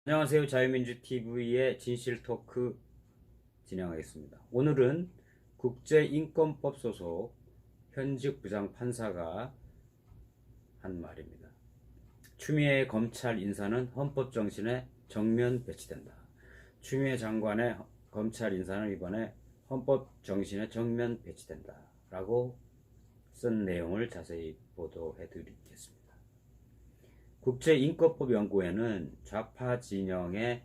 안녕하세요. 자유민주TV의 진실토크 진행하겠습니다. 오늘은 국제인권법 소속 현직 부장판사가 한 말입니다. 추미애 검찰 인사는 헌법 정신에 정면 배치된다. 추미애 장관의 검찰 인사는 이번에 헌법 정신에 정면 배치된다 라고 쓴 내용을 자세히 보도해 드리겠습니다. 국제인권법 연구회는 좌파 진영의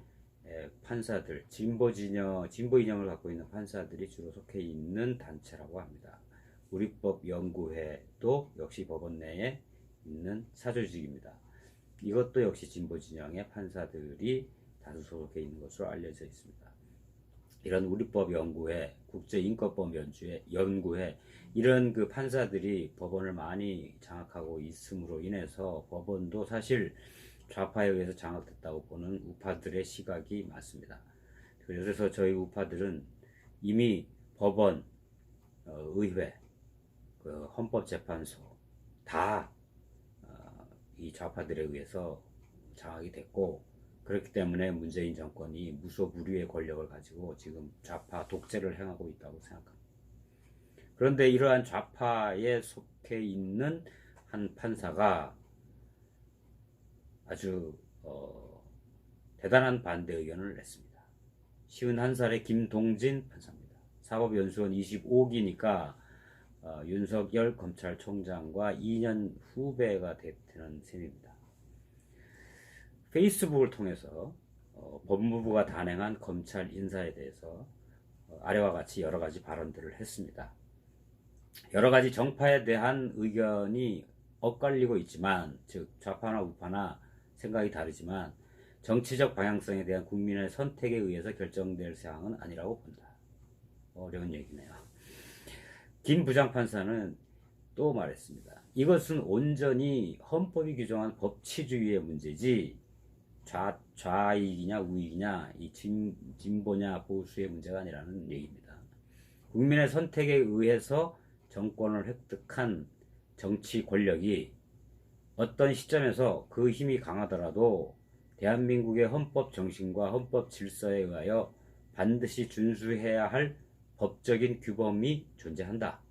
판사들, 진보 진영을 갖고 있는 판사들이 주로 속해 있는 단체라고 합니다. 우리법 연구회도 역시 법원 내에 있는 사조직입니다. 이것도 역시 진보 진영의 판사들이 다수 소속해 있는 것으로 알려져 있습니다. 이런 우리법 연구회, 국제인권법 연구회 이런 그 판사들이 법원을 많이 장악하고 있음으로 인해서 법원도 사실 좌파에 의해서 장악됐다고 보는 우파들의 시각이 많습니다. 그래서 저희 우파들은 이미 법원, 의회, 그 헌법재판소 다 이 좌파들에 의해서 장악이 됐고, 그렇기 때문에 문재인 정권이 무소불위의 권력을 가지고 지금 좌파 독재를 행하고 있다고 생각합니다. 그런데 이러한 좌파에 속해 있는 한 판사가 아주 대단한 반대 의견을 냈습니다. 51살의 김동진 판사입니다. 사법연수원 25기니까 윤석열 검찰총장과 2년 후배가 되는 셈입니다. 페이스북을 통해서 법무부가 단행한 검찰 인사에 대해서 아래와 같이 여러 가지 발언들을 했습니다. 여러 가지 정파에 대한 의견이 엇갈리고 있지만, 즉 좌파나 우파나 생각이 다르지만 정치적 방향성에 대한 국민의 선택에 의해서 결정될 사항은 아니라고 본다. 어려운 얘기네요. 김 부장판사는 또 말했습니다. 이것은 온전히 헌법이 규정한 법치주의의 문제지 좌익이냐 우익이냐 이 진보냐 보수의 문제가 아니라는 얘기입니다. 국민의 선택에 의해서 정권을 획득한 정치 권력이 어떤 시점에서 그 힘이 강하더라도 대한민국의 헌법 정신과 헌법 질서에 의하여 반드시 준수해야 할 법적인 규범이 존재한다.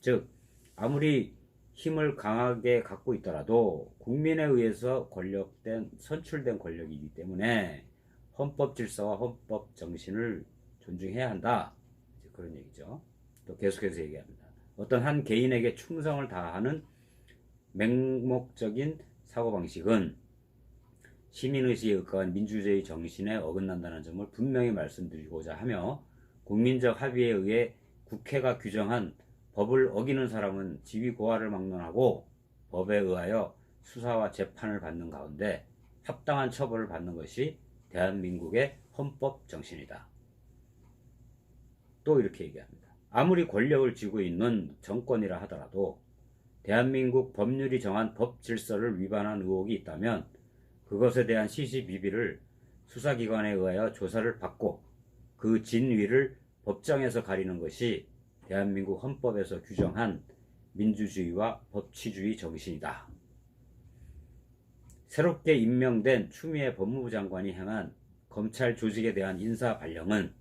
즉 아무리 힘을 강하게 갖고 있더라도 국민에 의해서 선출된 권력이기 때문에 헌법 질서와 헌법 정신을 존중해야 한다. 그런 얘기죠. 또 계속해서 얘기합니다. 어떤 한 개인에게 충성을 다하는 맹목적인 사고방식은 시민의식에 의거한 민주주의 정신에 어긋난다는 점을 분명히 말씀드리고자 하며, 국민적 합의에 의해 국회가 규정한 법을 어기는 사람은 지위고하를 막론하고 법에 의하여 수사와 재판을 받는 가운데 합당한 처벌을 받는 것이 대한민국의 헌법 정신이다. 또 이렇게 얘기합니다. 아무리 권력을 쥐고 있는 정권이라 하더라도 대한민국 법률이 정한 법 질서를 위반한 의혹이 있다면 그것에 대한 시시비비를 수사기관에 의하여 조사를 받고 그 진위를 법정에서 가리는 것이 대한민국 헌법에서 규정한 민주주의와 법치주의 정신이다. 새롭게 임명된 추미애 법무부 장관이 행한 검찰 조직에 대한 인사 발령은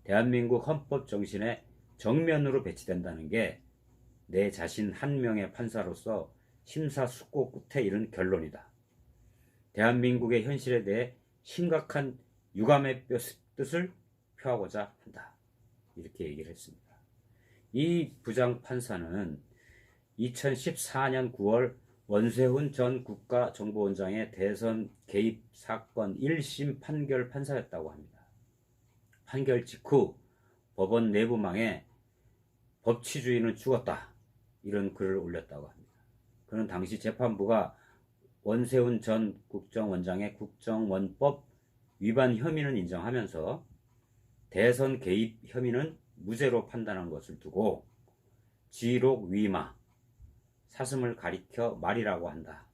대한민국 헌법 정신에 정면으로 배치된다는 게 내 자신 한 명의 판사로서 심사숙고 끝에 이른 결론이다. 대한민국의 현실에 대해 심각한 유감의 뜻을 표하고자 한다. 이렇게 얘기를 했습니다. 이 부장판사는 2014년 9월 원세훈 전 국가정보원장의 대선 개입 사건 1심 판결 판사였다고 합니다. 판결 직후 법원 내부망에 법치주의는 죽었다, 이런 글을 올렸다고 합니다. 그는 당시 재판부가 원세훈 전 국정원장의 국정원법 위반 혐의는 인정하면서 대선 개입 혐의는 무죄로 판단한 것을 두고 지록 위마, 사슴을 가리켜 말이라고 한다,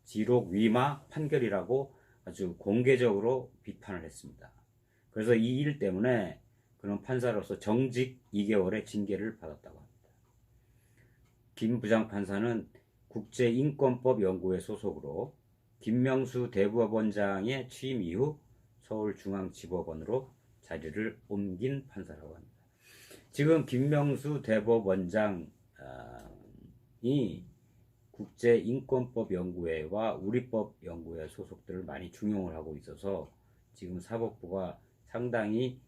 지록 위마 판결이라고 아주 공개적으로 비판을 했습니다. 그래서 이 일 때문에 그는 판사로서 정직 2개월의 징계를 받았다고 합니다. 김 부장판사는 국제인권법 연구회 소속으로 김명수 대법원장의 취임 이후 서울중앙지법원으로 자리를 옮긴 판사라고 합니다. 지금 김명수 대법원장이 국제인권법연구회와 우리법연구회 소속들을 많이 중용을 하고 있어서 지금 사법부가 상당히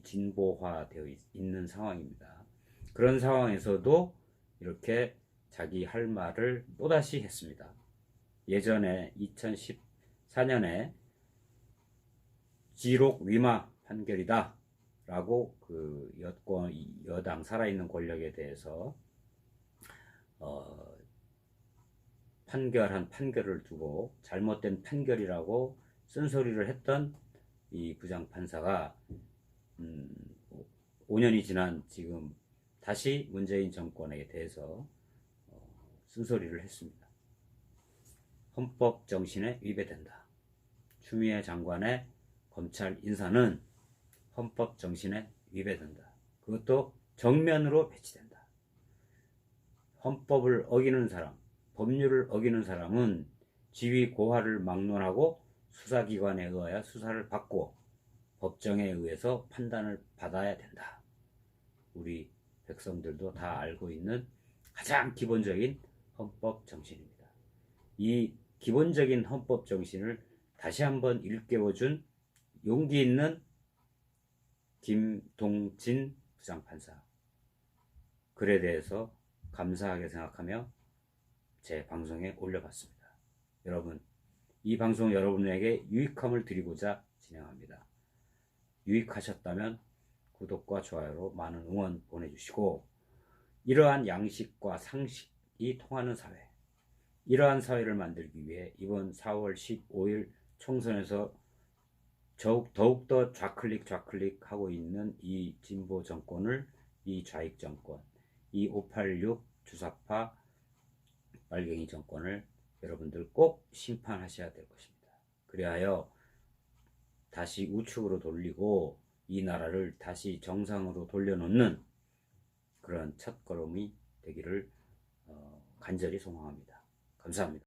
진보화되어 있는 상황입니다. 그런 상황에서도 이렇게 자기 할 말을 또다시 했습니다. 예전에 2014년에 지록 위마 판결이다 라고 그 여당 살아있는 권력에 대해서 판결을 두고 잘못된 판결이라고 쓴소리를 했던 이 부장판사가 5년이 지난 지금 다시 문재인 정권에 대해서 쓴소리를 했습니다. 헌법 정신에 위배된다. 추미애 장관의 검찰 인사는 헌법 정신에 위배된다. 그것도 정면으로 배치된다. 헌법을 어기는 사람, 법률을 어기는 사람은 지위 고하를 막론하고 수사기관에 의하여 수사를 받고 법정에 의해서 판단을 받아야 된다. 우리 백성들도 다 알고 있는 가장 기본적인 헌법 정신입니다. 이 기본적인 헌법 정신을 다시 한번 일깨워준 용기 있는 김동진 부장판사, 글에 대해서 감사하게 생각하며 제 방송에 올려봤습니다. 여러분, 이 방송 여러분에게 유익함을 드리고자 진행합니다. 유익하셨다면 구독과 좋아요로 많은 응원 보내주시고, 이러한 양식과 상식이 통하는 사회, 이러한 사회를 만들기 위해 이번 4월 15일 총선에서 더욱더 좌클릭 하고 있는 이 진보 정권을, 이 좌익 정권, 이 586 주사파 빨갱이 정권을 여러분들 꼭 심판하셔야 될 것입니다. 그리하여 다시 우측으로 돌리고 이 나라를 다시 정상으로 돌려놓는 그런 첫걸음이 되기를 간절히 소망합니다. 감사합니다.